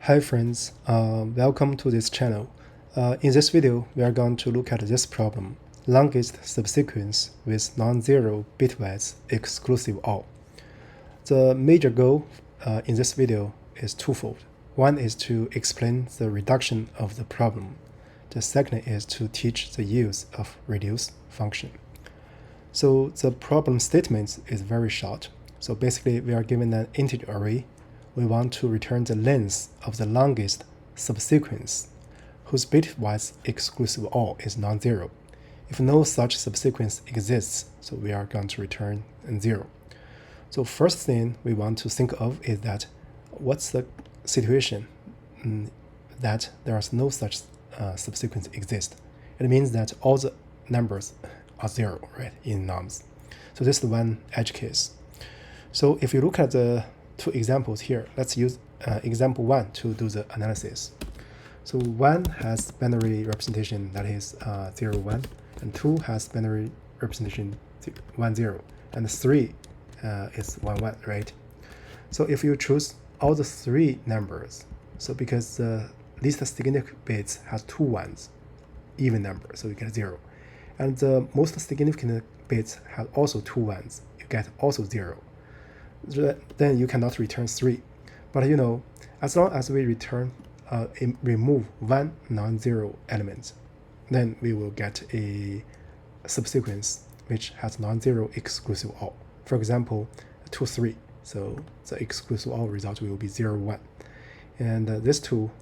Hi friends, welcome to this channel. In this video, we are going to look at this problem, longest subsequence with non-zero bitwise exclusive OR. The major goal in this video is twofold. One is to explain the reduction of the problem. The second is to teach the use of reduce function. So the problem statement is very short. So basically, we are given an integer array. We want to return the length of the longest subsequence whose bitwise exclusive OR is non-zero. If no such subsequence exists, so we are going to return 0. So first thing we want to think of is that what's the situation that there is no such subsequence exist. It means that all the numbers are 0, right, in nums. So this is one edge case. So if you look at the two examples here, let's use example 1 to do the analysis. So 1 has binary representation that is 0, 1, and 2 has binary representation 1, 0, and 3 is 1, 1, right? So if you choose all the three numbers, so because the least significant bits has 2 ones, even number, so you get 0. And the most significant bits have also 2 ones, you get also 0. Then you cannot return 3. But you know, as long as we remove one non-zero element, then we will get a subsequence which has non-zero exclusive OR. For example, 2, 3. So the exclusive OR result will be 0, 1. And this two,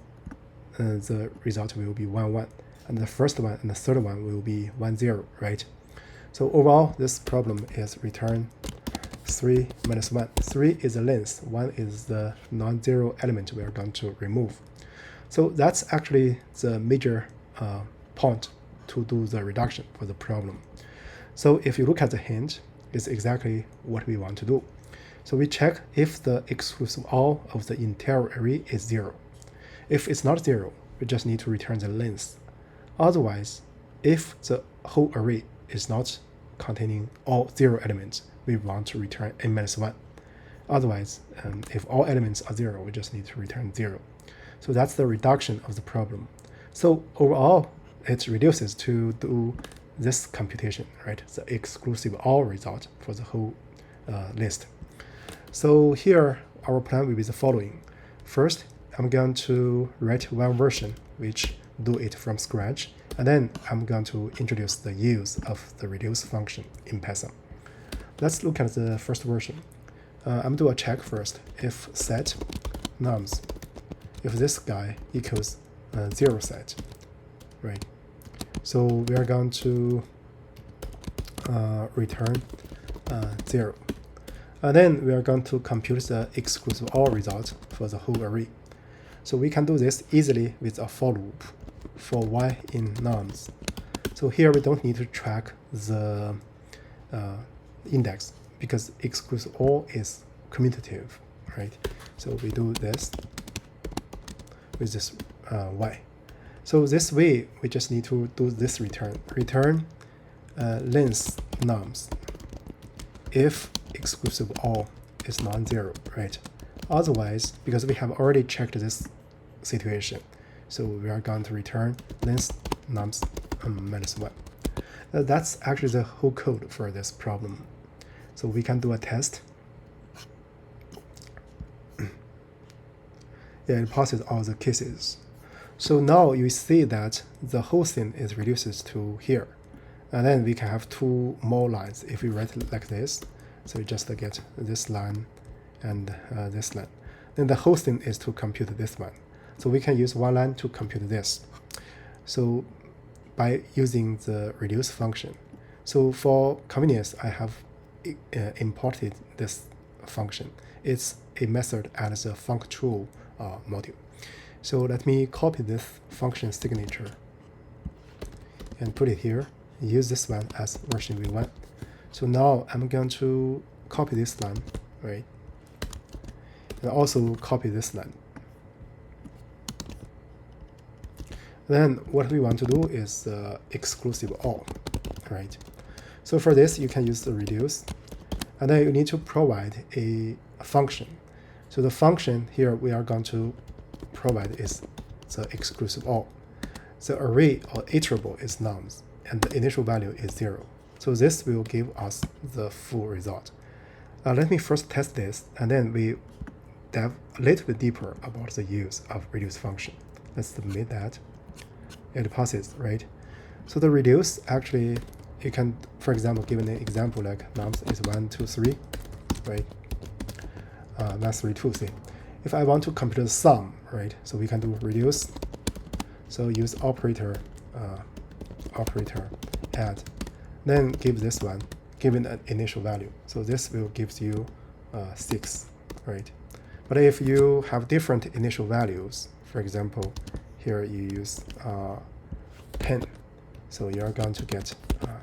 the result will be 1, 1. And the first one and the third one will be 1, 0, right? So overall, this problem is return 3 minus 1. 3 is the length, 1 is the non-zero element we are going to remove. So that's actually the major point to do the reduction for the problem. So if you look at the hint, it's exactly what we want to do. So we check if the exclusive OR of the entire array is 0. If it's not 0, we just need to return the length. Otherwise, if the whole array is not containing all 0 elements, we want to return n-1. Otherwise, if all elements are 0, we just need to return 0. So that's the reduction of the problem. So overall, it reduces to do this computation, right? The exclusive OR result for the whole list. So here, our plan will be the following. First, I'm going to write one version which do it from scratch, and then I'm going to introduce the use of the reduce function in Python. Let's look at the first version. I'm doing a check first. If set nums, if this guy equals 0 set, right? So we are going to return 0. And then we are going to compute the exclusive OR result for the whole array. So we can do this easily with a for loop for y in nums. So here we don't need to track the index because exclusive OR is commutative, right? So we do this with this y. So this way, we just need to do this return length nums if exclusive OR is non-zero, right? Otherwise, because we have already checked this situation, so we are going to return length nums minus 1. That's actually the whole code for this problem. So we can do a test. Yeah, it passes all the cases. So now you see that the whole thing is reduces to here. And then we can have 2 more lines if we write it like this. So we just get this line and this line. Then the whole thing is to compute this one. So we can use one line to compute this. So by using the reduce function. So for convenience, I have imported this function. It's a method as a func_tool module. So let me copy this function signature and put it here. Use this one as version v1. So now I'm going to copy this line, right? And also copy this line. Then what we want to do is exclusive OR, right? So for this, you can use the reduce, and then you need to provide a function. So the function here, we are going to provide is the exclusive OR. The array or iterable is nums, and the initial value is 0. So this will give us the full result. Let me first test this, and then we dive a little bit deeper about the use of reduce function. Let's submit that. It passes, right? So the reduce, actually, you can, for example, give an example like nums is 1, 2, 3, right? 1, 3, 2, 3. If I want to compute the sum, right? So we can do reduce. So use operator add, then give this one, given an initial value. So this will give you 6, right? But if you have different initial values, for example, here you use 10, so you're going to get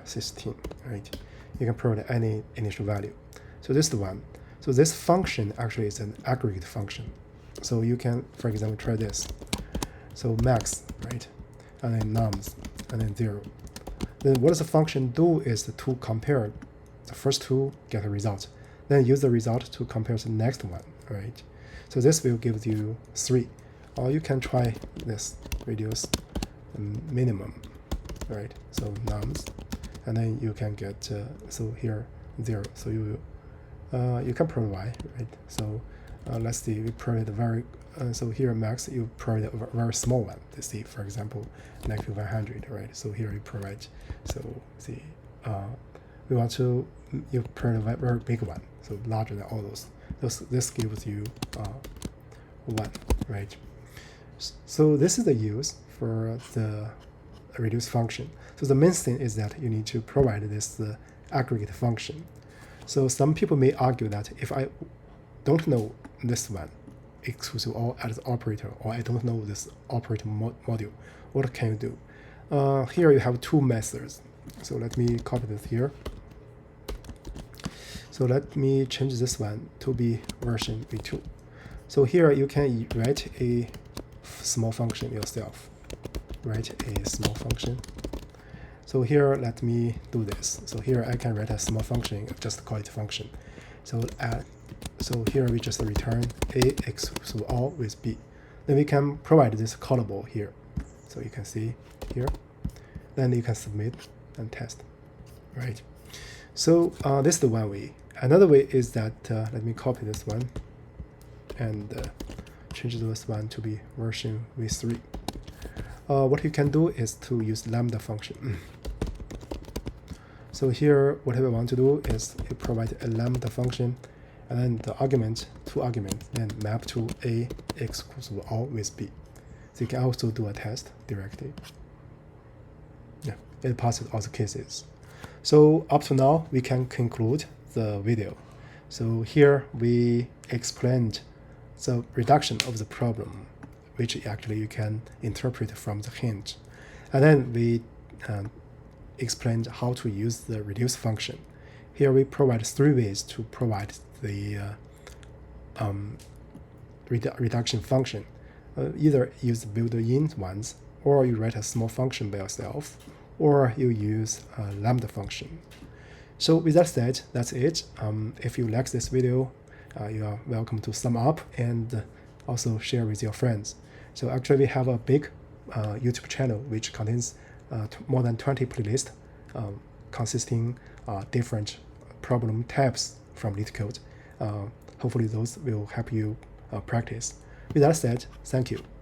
16, right? You can provide any initial value. So this is the one. So this function actually is an aggregate function. So you can, for example, try this. So max, right? And then nums, and then 0. Then what does the function do is to compare the first two, get a result. Then use the result to compare the next one, right? So this will give you 3. Or you can try this, reduce minimum, right? So nums, and then you can get, so here 0. So you can provide, right? So let's see, we provide a very, so here max, you provide a very small one. Let's see, for example, -100, right? So here you provide, so see, we want to, you provide a very big one, so larger than all those. This gives you 1, right? So this is the use for the reduce function. So the main thing is that you need to provide this aggregate function. So some people may argue that if I don't know this one, exclusive OR as operator, or I don't know this operator module, what can you do? Here you have 2 methods. So let me copy this here. So let me change this one to be version v2. So here you can write a small function yourself. Write a small function. So here, let me do this. So here I can write a small function, just call it function. So so here we just return a exclusive OR with b. Then we can provide this callable here. So you can see here. Then you can submit and test, right? So this is the one way. Another way is that, let me copy this one and change this one to be version v3. What you can do is to use lambda function. So here, what we want to do is you provide a lambda function, and then the argument, 2 arguments, then map to a exclusive OR with b. So you can also do a test directly. Yeah, it passes all the cases. So up to now, we can conclude the video. So here we explained the reduction of the problem, which actually you can interpret from the hint. And then we explained how to use the reduce function. Here we provide 3 ways to provide the reduction function. Either use built-in ones, or you write a small function by yourself, or you use a lambda function. So with that said, that's it. If you like this video, you are welcome to sum up and also share with your friends. So actually we have a big YouTube channel which contains more than 20 playlists consisting different problem types from LeetCode. Hopefully those will help you practice. With that said, thank you.